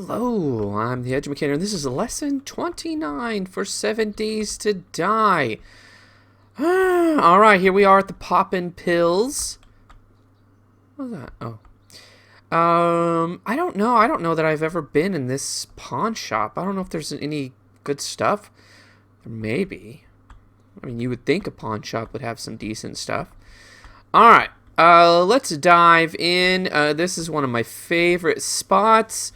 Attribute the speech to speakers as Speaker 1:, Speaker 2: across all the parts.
Speaker 1: Hello, I'm the Edge Mechanic, and this is lesson 29 for 7 Days to Die. Alright, here we are at the Poppin' Pills. What was that? Oh. I don't know. I don't know that I've ever been in this pawn shop. I don't know if there's any good stuff. Maybe. I mean, you would think a pawn shop would have some decent stuff. Alright, let's dive in. This is one of my favorite spots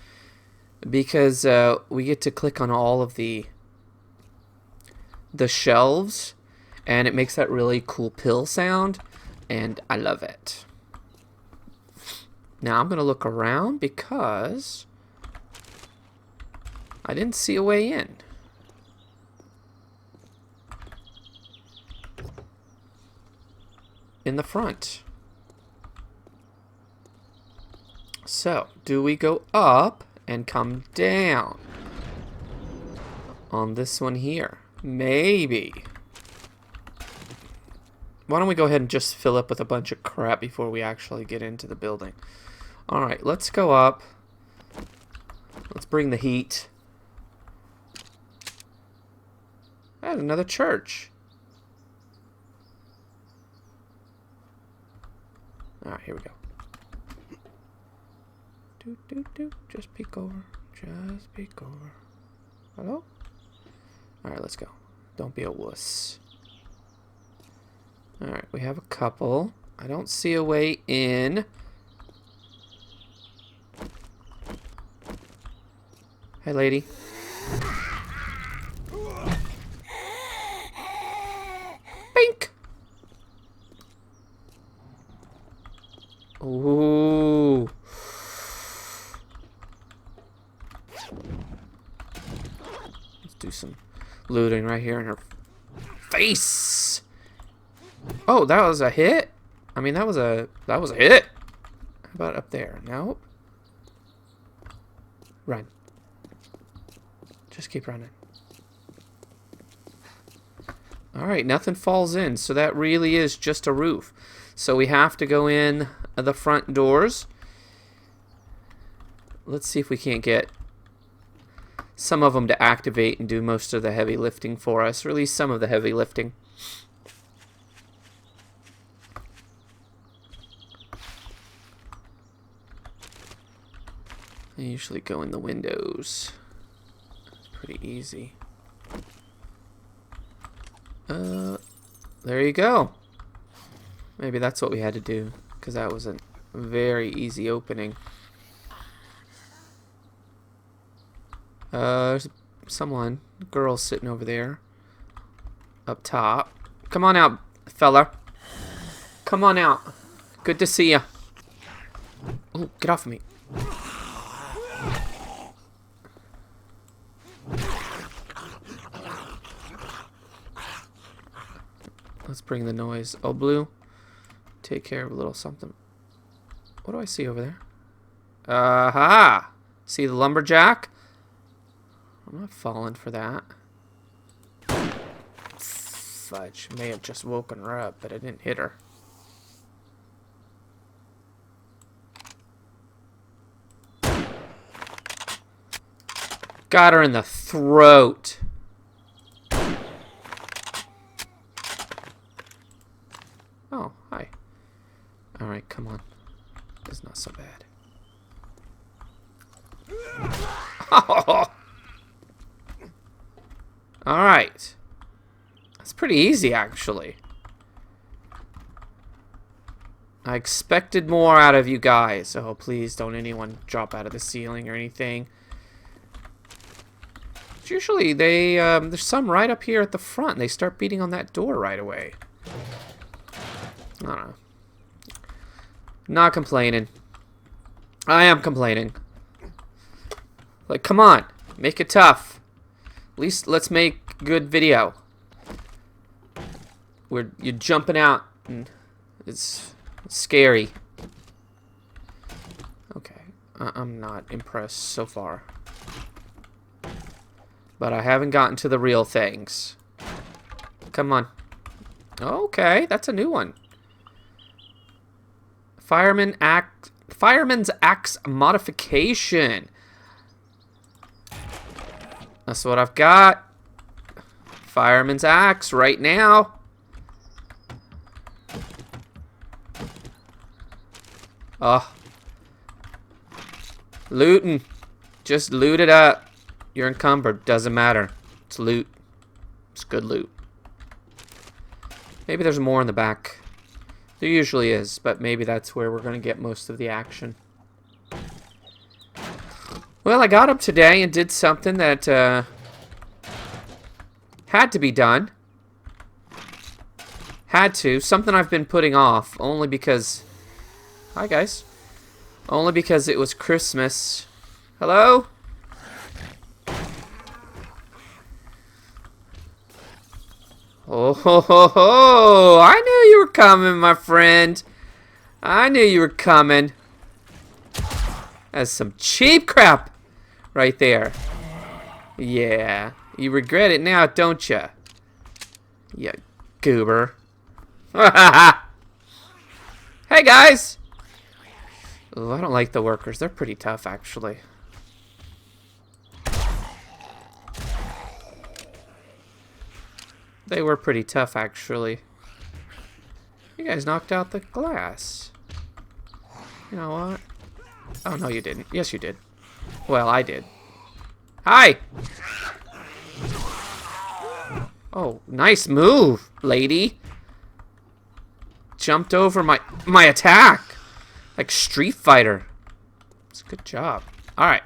Speaker 1: because we get to click on all of the shelves, and it makes that really cool pill sound, and I love it. Now I'm going to look around because I didn't see a way in. In the front. So, do we go up and come down on this one here? Maybe. Why don't we go ahead and just fill up with a bunch of crap before we actually get into the building? Alright, let's go up. Let's bring the heat. That's another church. Alright, here we go. Just peek over. Just peek over. Hello? Alright, let's go. Don't be a wuss. Alright, we have a couple. I don't see a way in. Hi, lady. Bink! Ooh. Let's do some looting right here in her face. Oh, that was a hit? I mean, that was a hit. How about up there? Nope. Run. Just keep running. Alright, nothing falls in, so that really is just a roof. So we have to go in the front doors. Let's see if we can't get some of them to activate and do most of the heavy lifting for us, or at least some of the heavy lifting. I usually go in the windows. It's pretty easy. There you go. Maybe that's what we had to do, because that was a very easy opening. There's someone, a girl sitting over there, up top. Come on out, fella. Come on out. Good to see ya. Oh, get off of me. Let's bring the noise. Oh, Blue, take care of a little something. What do I see over there? Aha! See the lumberjack? I'm not falling for that. Fudge. May have just woken her up, but I didn't hit her. Got her in the throat. Oh, hi. Alright, come on. It's not so bad. Alright. That's pretty easy, actually. I expected more out of you guys. Oh, please don't anyone drop out of the ceiling or anything. Usually, there's some right up here at the front. They start beating on that door right away. I don't know. Not complaining. I am complaining. Like, come on. Make it tough. At least let's make good video. Where you're jumping out and it's scary. Okay. I'm not impressed so far. But I haven't gotten to the real things. Come on. Okay, that's a new one. Fireman's Axe Modification. That's what I've got. Fireman's axe right now. Oh. Looting. Just loot it up. You're encumbered. Doesn't matter. It's loot. It's good loot. Maybe there's more in the back. There usually is, but maybe that's where we're going to get most of the action. Well, I got up today and did something that had to be done. Had to. Something I've been putting off, only because... Hi, guys. Only because it was Christmas. Hello? Oh, ho, ho, ho. I knew you were coming, my friend. I knew you were coming. That's some cheap crap right there. Yeah. You regret it now, don't you? You goober. Hey, guys. Oh, I don't like the workers. They're pretty tough, actually. They were pretty tough, actually. You guys knocked out the glass. You know what? Oh, no, you didn't. Yes, you did. Well, I did. Hi! Oh, nice move, lady. Jumped over my attack. Like Street Fighter. It's a good job. Alright.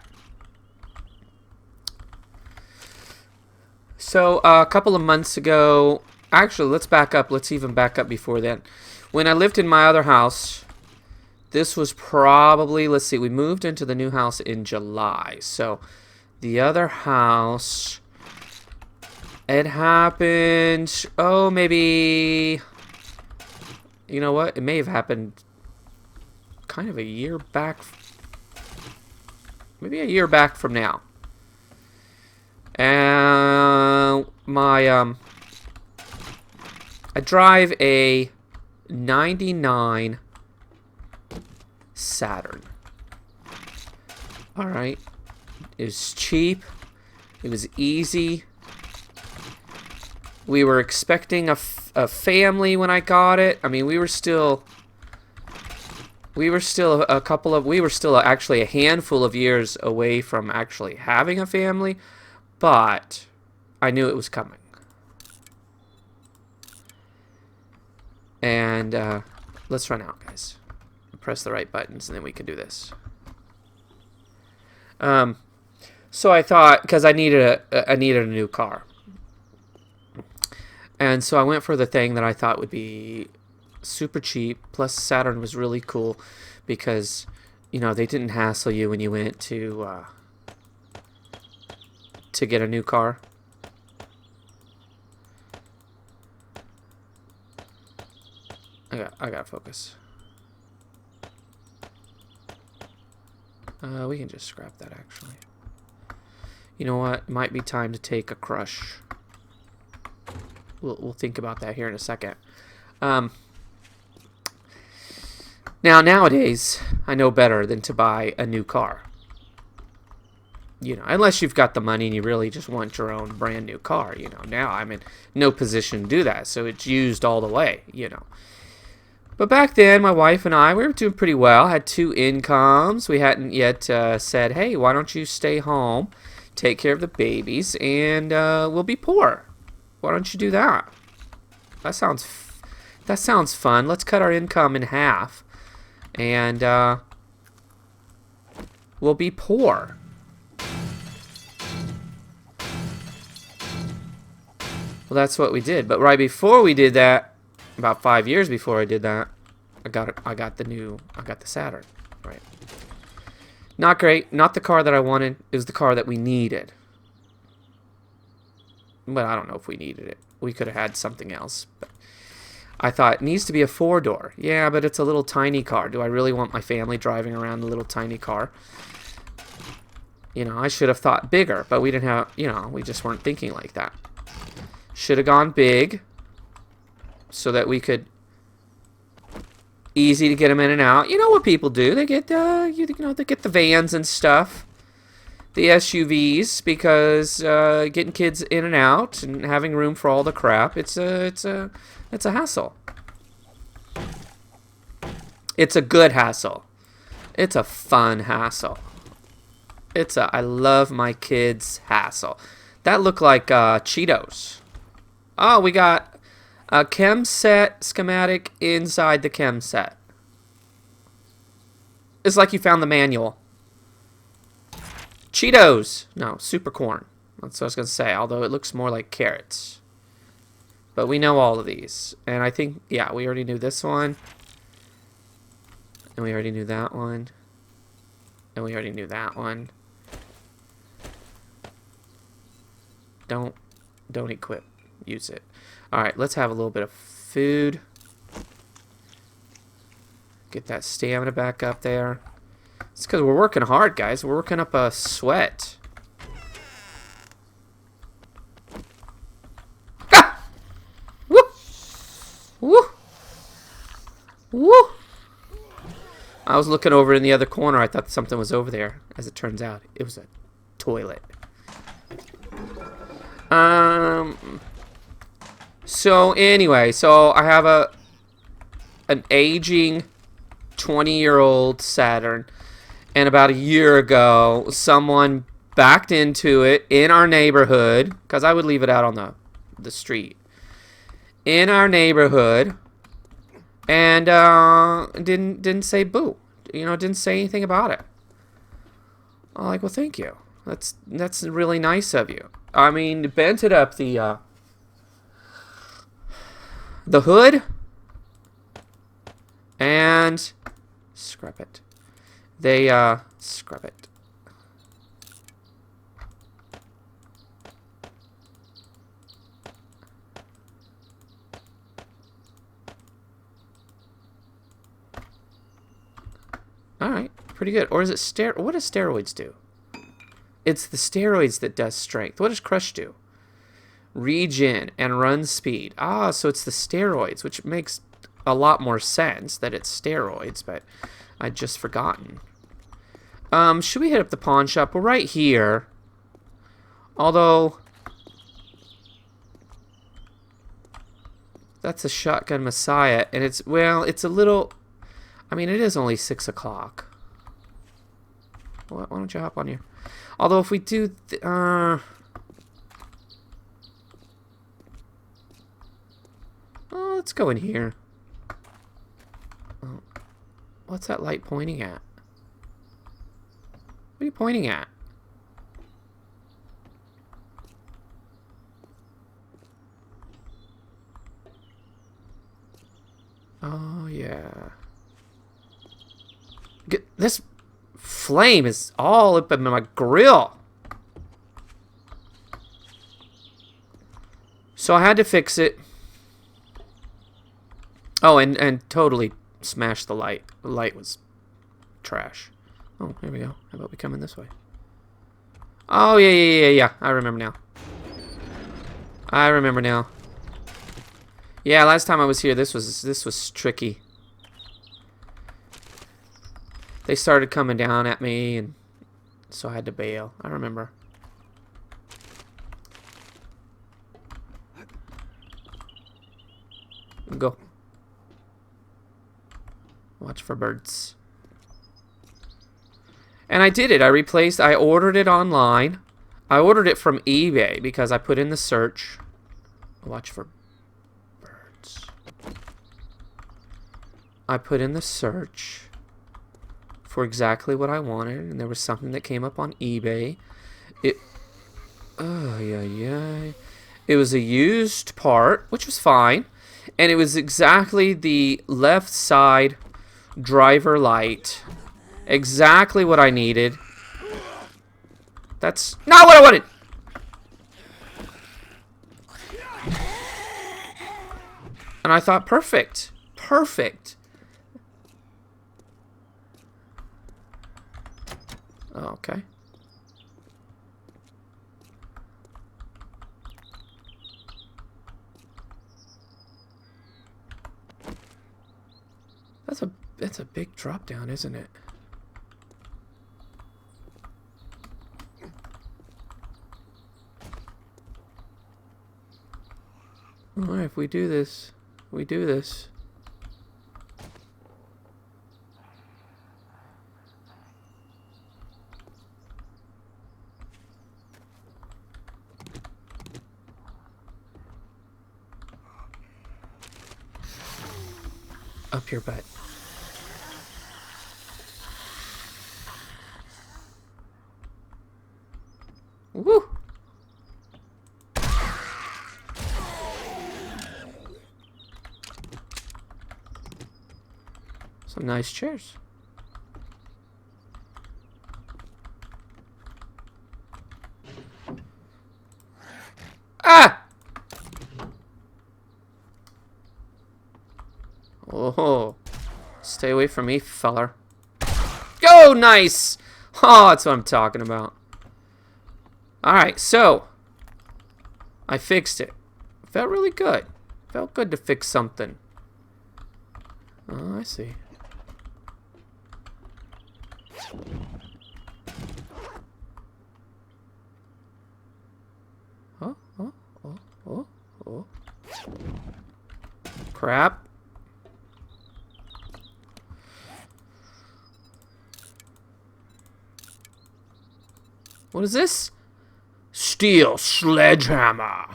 Speaker 1: So, a couple of months ago... Actually, let's back up. Let's even back up before then. When I lived in my other house, this was probably... Let's see, we moved into the new house in July. So, the other house... It happened... Oh, maybe... You know what? It may have happened... kind of a year back, maybe a year back from now. And I drive a 99 Saturn. All right, it was cheap, it was easy. We were expecting a family when I got it. I mean, we were still actually a handful of years away from actually having a family, but I knew it was coming. And let's run out, guys. Press the right buttons, and then we can do this. So I thought, because I needed a new car, and so I went for the thing that I thought would be super cheap. Plus, Saturn was really cool because, you know, they didn't hassle you when you went to get a new car. I gotta focus. We can just scrap that, actually. You know what? It might be time to take a crush. We'll think about that here in a second. Now, nowadays, I know better than to buy a new car. You know, unless you've got the money and you really just want your own brand new car. You know, now I'm in no position to do that, so it's used all the way, you know. But back then, my wife and I, we were doing pretty well. Had 2 incomes. We hadn't yet said, hey, why don't you stay home, take care of the babies, and we'll be poor. Why don't you do that? That sounds fun. Let's cut our income in half, and we'll be poor. Well, that's what we did. But right before we did that, about 5 years before I did that, I got the Saturn. Right. Not great. Not the car that I wanted. It was the car that we needed. But I don't know if we needed it. We could have had something else. But I thought, it needs to be a 4-door. Yeah, but it's a little tiny car. Do I really want my family driving around a little tiny car? You know, I should have thought bigger, but we didn't have, you know, we just weren't thinking like that. Should have gone big so that we could easy to get them in and out. You know what people do? They get you know, they get the vans and stuff. the SUVs because getting kids in and out and having room for all the crap, it's a hassle. It's a good hassle. It's a fun hassle. It's a I love my kids hassle. That looked like Cheetos. Oh, we got a chem set schematic inside the chem set. It's like you found the manual. Cheetos! No, super corn. That's what I was going to say, although it looks more like carrots. But we know all of these. And I think, yeah, we already knew this one. And we already knew that one. And we already knew that one. Don't equip. Use it. Alright, let's have a little bit of food. Get that stamina back up there. It's because we're working hard, guys. We're working up a sweat. Ah! Woo! Woo! Woo! I was looking over in the other corner. I thought something was over there. As it turns out, it was a toilet. So anyway, so I have an aging 20-year-old Saturn, and about a year ago, someone backed into it in our neighborhood, because I would leave it out on the street, in our neighborhood, and didn't say boo, you know, didn't say anything about it. I'm like, well, thank you. That's really nice of you. I mean, bent it up the hood and scrub it. They scrub it. All right, pretty good. Or is it what does steroids do? It's the steroids that does strength. What does Crush do? Regen and run speed. Ah, so it's the steroids, which makes a lot more sense that it's steroids, but I'd just forgotten. Should we hit up the pawn shop? We're right here. Although, that's a Shotgun Messiah, and it's, well, it's a little, I mean, it is only 6 o'clock. Why don't you hop on here? Although if we do, oh, let's go in here. Oh, what's that light pointing at? What are you pointing at? Oh, yeah. This flame is all up in my grill. So I had to fix it. Oh, and totally smashed the light. The light was trash. Oh, here we go. How about we come in this way? Oh, yeah. I remember now. I remember now. Yeah, last time I was here, this was tricky. They started coming down at me, and so I had to bail. I remember. Go. Watch for birds. And I did it. I ordered it online. I ordered it from eBay because I put in the search. Watch for birds. I put in the search for exactly what I wanted, and there was something that came up on eBay. It was a used part, which was fine, and it was exactly the left side driver light. Exactly what I needed. That's not what I wanted. And I thought, perfect. Perfect. Oh, okay. That's a big drop down, isn't it? Alright, if we do this, we do this. Up your butt. Woo! Some nice chairs. Ah! Oh, stay away from me, feller. Go, nice! Oh, that's what I'm talking about. Alright, so I fixed it. Felt really good. Felt good to fix something. Oh, I see. Oh, oh, oh, oh, oh. Crap. What is this? Steel sledgehammer.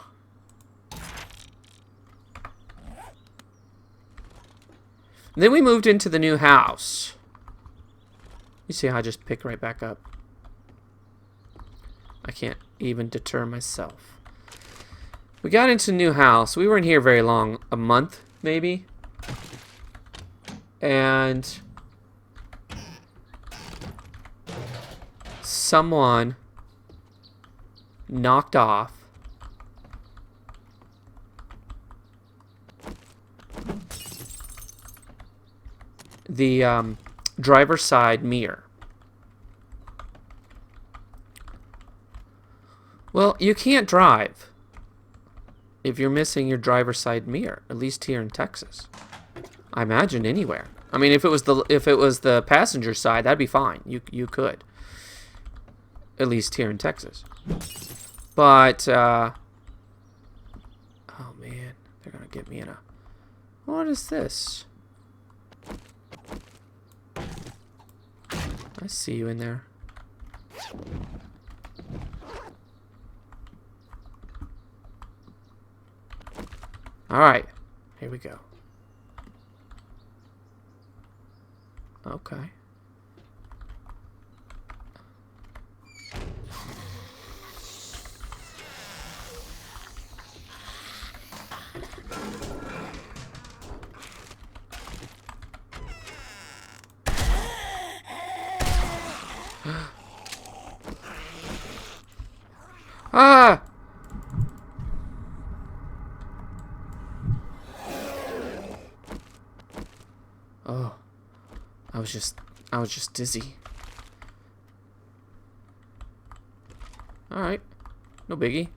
Speaker 1: Then we moved into the new house. You see how I just pick right back up? I can't even deter myself. We got into a new house. We weren't here very long. A month, maybe. And someone knocked off the driver's side mirror. Well, you can't drive if you're missing your driver's side mirror, at least here in Texas. I imagine anywhere. I mean, if it was the passenger side, that'd be fine. You could. At least here in Texas. But oh man, they're gonna get me in a. What is this? I see you in there. All right, here we go. Okay. Ah! Oh, I was just dizzy. All right, no biggie.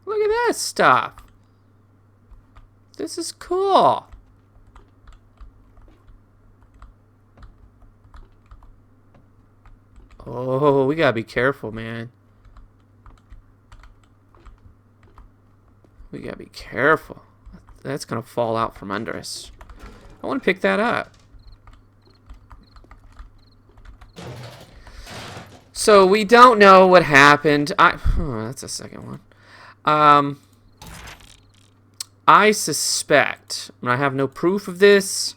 Speaker 1: Look at that stuff. This is cool. Oh, we gotta be careful, man. We gotta be careful. That's gonna fall out from under us. I want to pick that up. So we don't know what happened. That's the second one. I suspect, and I have no proof of this.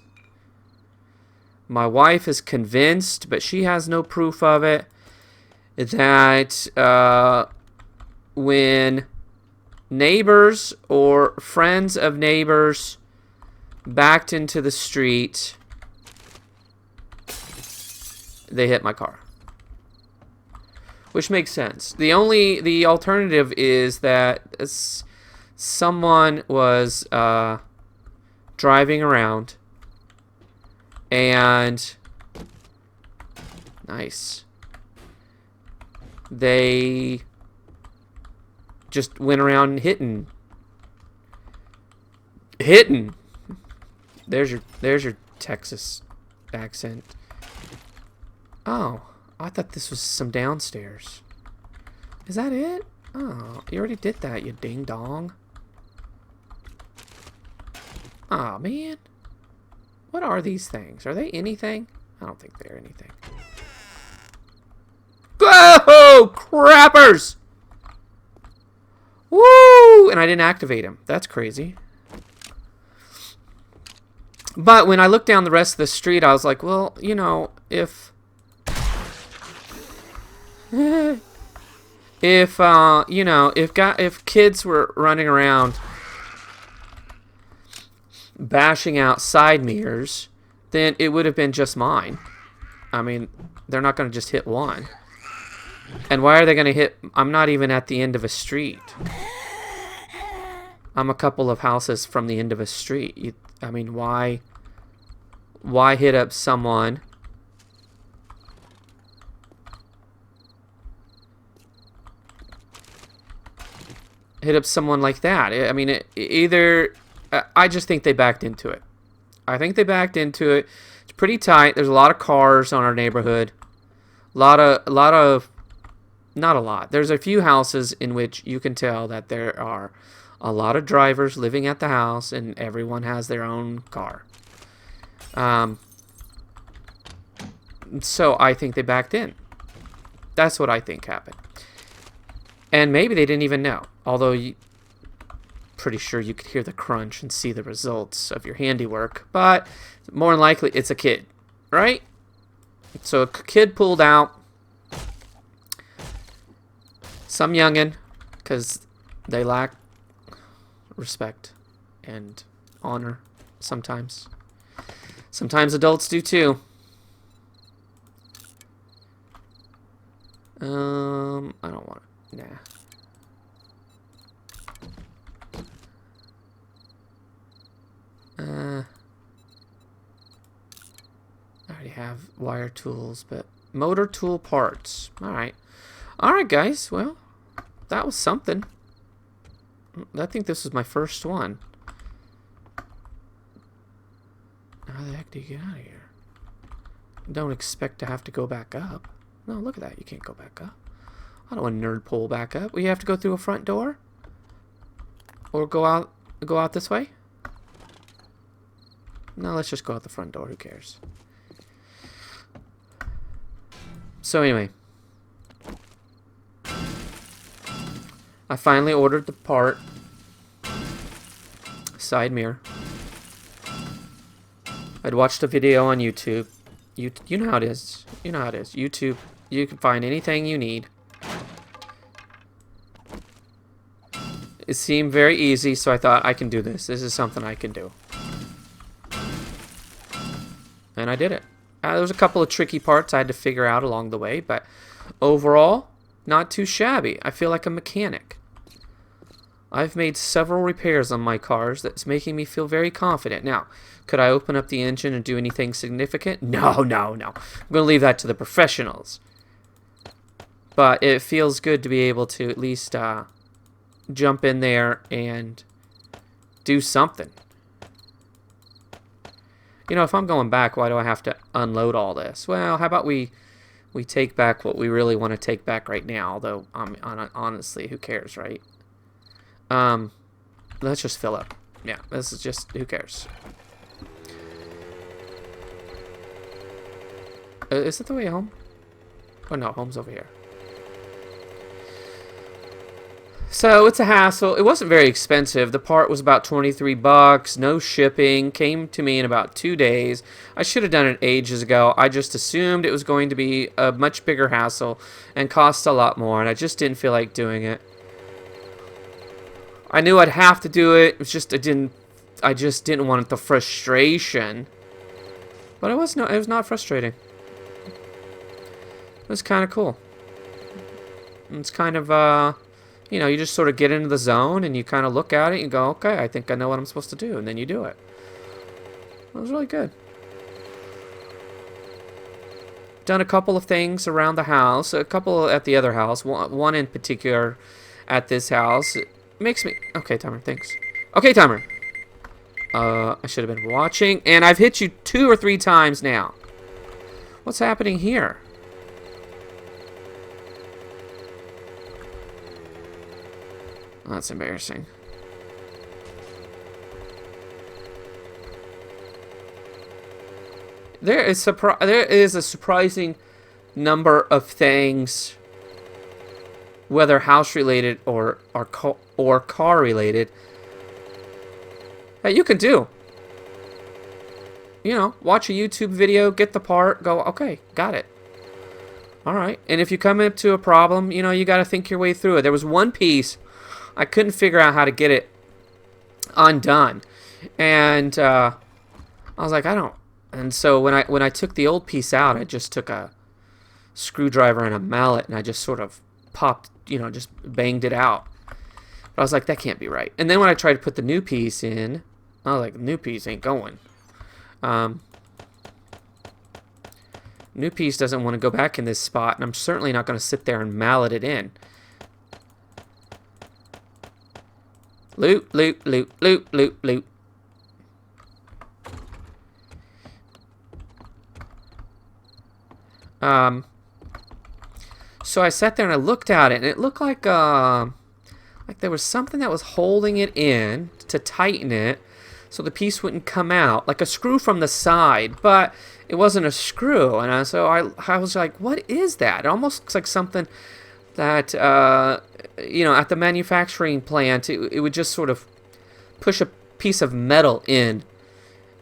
Speaker 1: My wife is convinced, but she has no proof of it, that when neighbors or friends of neighbors backed into the street, they hit my car. Which makes sense. The alternative is that someone was driving around and nice. They just went around hitting. There's your Texas accent. Oh, I thought this was some downstairs. Is that it? Oh, you already did that, you ding dong. Aw, man. What are these things? Are they anything? I don't think they're anything. Whoa! Crappers! Woo! And I didn't activate him. That's crazy. But when I looked down the rest of the street, I was like, well, you know, if you know, if kids were running around bashing out side mirrors, then it would have been just mine. I mean, they're not going to just hit one. And why are they going to hit? I'm not even at the end of a street. I'm a couple of houses from the end of a street. I mean, why hit up someone? Hit up someone like that. I mean, I just think they backed into it. I think they backed into it. It's pretty tight. There's a lot of cars on our neighborhood. Not a lot. There's a few houses in which you can tell that there are a lot of drivers living at the house, and everyone has their own car. So I think they backed in. That's what I think happened. And maybe they didn't even know. Although, pretty sure you could hear the crunch and see the results of your handiwork. But more than likely, it's a kid, right? So a kid pulled out. Some youngin', because they lack respect and honor sometimes. Sometimes adults do too. I don't want it. Nah. I already have wire tools, but motor tool parts. Alright. Alright, guys. Well, that was something. I think this was my first one. How the heck do you get out of here? Don't expect to have to go back up. No, look at that. You can't go back up. I don't want a nerd pole back up. Well, you have to go through a front door? Or go out this way? No, let's just go out the front door. Who cares? So anyway. I finally ordered the part. Side mirror. I'd watched a video on YouTube. You know how it is. You know how it is. YouTube, you can find anything you need. It seemed very easy, so I thought I can do this. This is something I can do. And I did it. There was a couple of tricky parts I had to figure out along the way, but overall, not too shabby. I feel like a mechanic. I've made several repairs on my cars that's making me feel very confident. Now, could I open up the engine and do anything significant? No, no, no. I'm going to leave that to the professionals. But it feels good to be able to at least jump in there and do something. You know, if I'm going back, why do I have to unload all this? Well, how about we take back what we really want to take back right now? Although, honestly, who cares, right? Let's just fill up. Yeah, this is just, who cares? Is it the way home? Oh no, home's over here. So it's a hassle. It wasn't very expensive. The part was about 23 bucks, no shipping, came to me in about 2 days. I should have done it ages ago. I just assumed it was going to be a much bigger hassle and cost a lot more, and I just didn't feel like doing it. I knew I'd have to do it. It was just I just didn't want the frustration. But it was not frustrating. It was kind of cool. It's kind of you know, you just sort of get into the zone and you kind of look at it and go, okay, I think I know what I'm supposed to do, and then you do it. It was really good. Done a couple of things around the house, a couple at the other house, one in particular at this house. It makes me... Okay, timer, thanks. Okay, timer. I should have been watching, and I've hit you 2 or 3 times now. What's happening here? That's embarrassing. There is a surprising number of things, whether house related or car related, that you can do. You know, watch a YouTube video, get the part, go, okay, got it. All right. And if you come into a problem, you know, you got to think your way through it. There was one piece I couldn't figure out how to get it undone, and I was like, I don't. And so when I took the old piece out, I just took a screwdriver and a mallet, and I just sort of popped, you know, just banged it out. But I was like, that can't be right. And then when I tried to put the new piece in, I was like, the new piece ain't going. New piece doesn't want to go back in this spot, and I'm certainly not going to sit there and mallet it in. Loop, loop, loop, loop, loop, loop. So I sat there and I looked at it, and it looked like there was something that was holding it in to tighten it so the piece wouldn't come out, like a screw from the side, but it wasn't a screw. And so I was like, what is that? It almost looks like something that, you know, at the manufacturing plant, it would just sort of push a piece of metal in,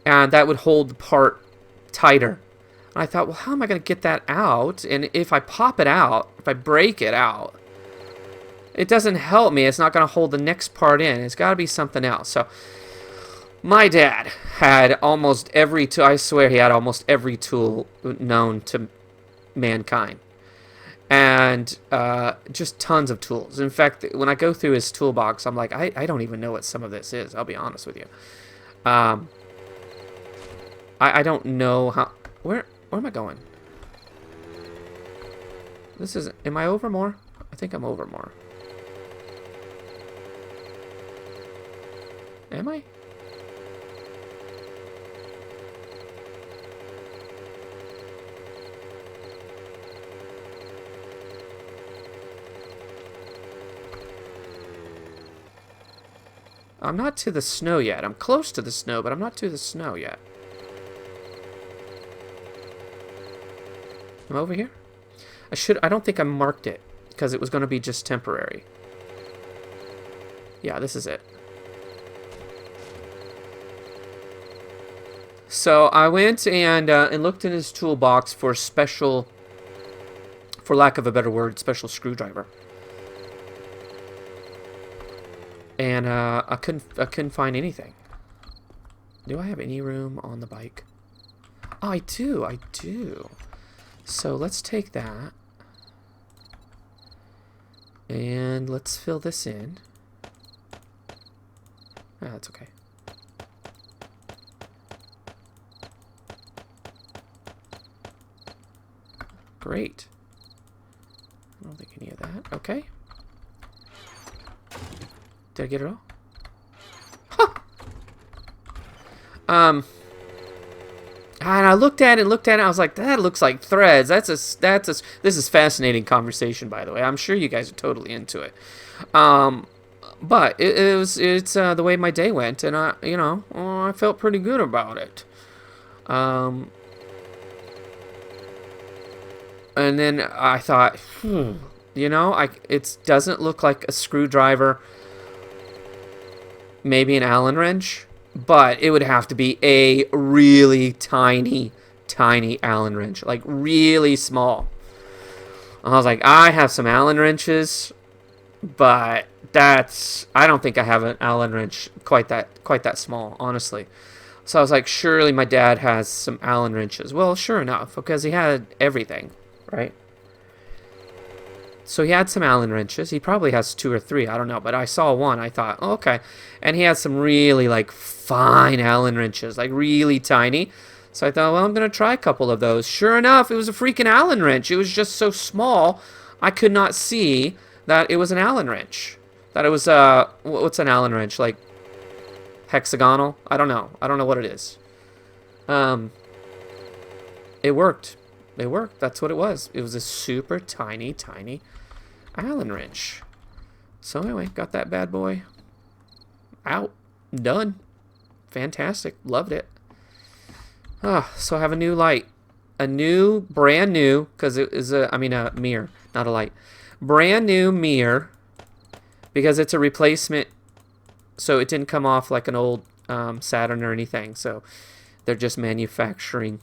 Speaker 1: and that would hold the part tighter. And I thought, well, how am I going to get that out? And if I pop it out, if I break it out, it doesn't help me. It's not going to hold the next part in. It's got to be something else. So my dad had almost every tool. I swear he had almost every tool known to mankind. And just tons of tools. In fact, when I go through his toolbox, I'm like, I don't even know what some of this is. I'll be honest with you. I don't know how... Where am I going? This is... Am I over more? I think I'm over more. Am I? I'm not to the snow yet. I'm close to the snow, but I'm not to the snow yet. I'm over here? I don't think I marked it, because it was going to be just temporary. Yeah, this is it. So I went and looked in his toolbox for special, for lack of a better word, special screwdriver. And I couldn't find anything. Do I have any room on the bike? Oh, I do. So let's take that. And let's fill this in. Ah, that's okay. Great. I don't think any of that. Okay. Did I get it all? Huh! And I looked at it, I was like, that looks like threads. This is fascinating conversation, by the way. I'm sure you guys are totally into it. But it's the way my day went, and I felt pretty good about it. And then I thought, it doesn't look like a screwdriver, maybe an Allen wrench, but it would have to be a really tiny Allen wrench, like really small. I was like, I have some Allen wrenches, but I don't think I have an Allen wrench quite that small, honestly. So I was like, surely my dad has some Allen wrenches. Well, sure enough, because he had everything, right? So he had some Allen wrenches. He probably has 2 or 3, I don't know. But I saw one, I thought, oh, okay. And he had some really, fine Allen wrenches, really tiny. So I thought, well, I'm going to try a couple of those. Sure enough, it was a freaking Allen wrench. It was just so small, I could not see that it was an Allen wrench. That it was, what's an Allen wrench? Like, hexagonal? I don't know. I don't know what it is. It worked. It worked. That's what it was. It was a super tiny Allen wrench. So anyway, got that bad boy out. Done. Fantastic. Loved it. So I have a new light. A new, brand new, because it is a mirror, not a light. Brand new mirror, because it's a replacement, so it didn't come off like an old Saturn or anything. So they're just manufacturing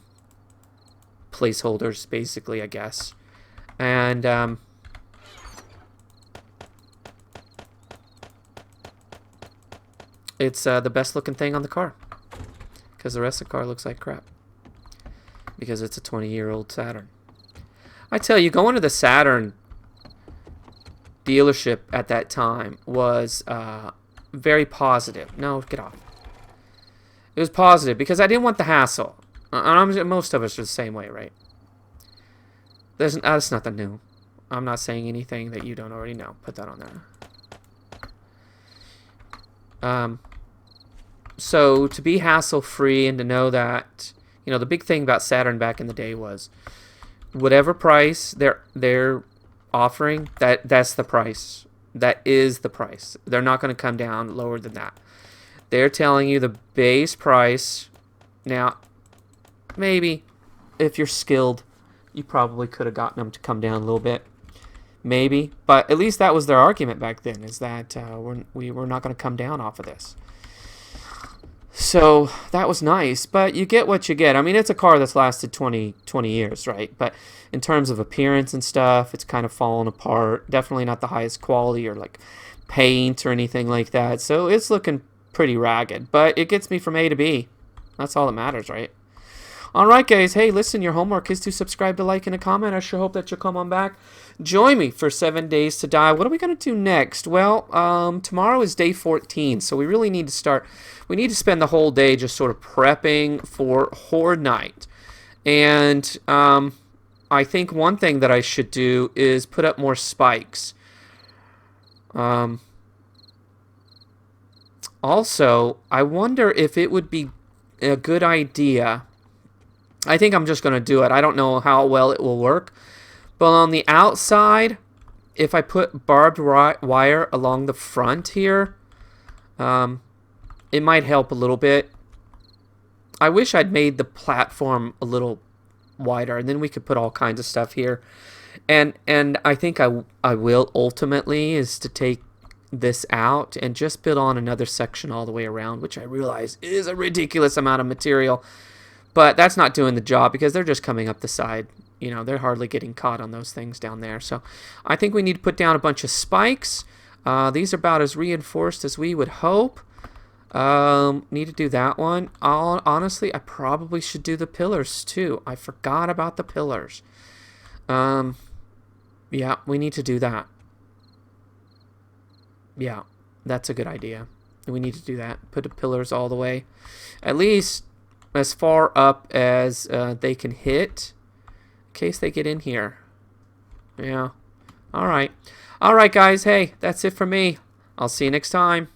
Speaker 1: placeholders, basically, I guess. And it's the best looking thing on the car, because the rest of the car looks like crap, because it's a 20-year-old Saturn. I tell you, going to the Saturn dealership at that time was very positive. No, get off. It was positive because I didn't want the hassle. Most of us are the same way, right? That's nothing new. I'm not saying anything that you don't already know. Put that on there. So to be hassle-free and to know that, you know, the big thing about Saturn back in the day was whatever price they're offering, that's the price. That is the price. They're not going to come down lower than that. They're telling you the base price. Now, maybe if you're skilled, you probably could have gotten them to come down a little bit. Maybe. But at least that was their argument back then, is that we're not going to come down off of this. So that was nice, but you get what you get. I mean, it's a car that's lasted 20 years, right? But in terms of appearance and stuff, it's kind of fallen apart. Definitely not the highest quality or like paint or anything like that. So it's looking pretty ragged, but it gets me from A to B. That's all that matters, right? All right, guys. Hey, listen, your homework is to subscribe, to like, and a comment. I sure hope that you'll come on back. Join me for 7 days to die. What are we going to do next? Well, tomorrow is day 14, so we really need to start. We need to spend the whole day just sort of prepping for Horde Night. And I think one thing that I should do is put up more spikes. Also, I wonder if it would be a good idea. I think I'm just going to do it. I don't know how well it will work. But on the outside, if I put barbed wire along the front here, it might help a little bit. I wish I'd made the platform a little wider, and then we could put all kinds of stuff here. And I think I will ultimately is to take this out and just build on another section all the way around, which I realize is a ridiculous amount of material. But that's not doing the job because they're just coming up the side. You know, they're hardly getting caught on those things down there. So I think we need to put down a bunch of spikes. These are about as reinforced as we would hope. Need to do that one. Honestly, I probably should do the pillars too. I forgot about the pillars. Yeah, we need to do that. Yeah, that's a good idea. We need to do that. Put the pillars all the way. At least as far up as they can hit, in case they get in here. Yeah. All right. All right, guys. Hey, that's it for me. I'll see you next time.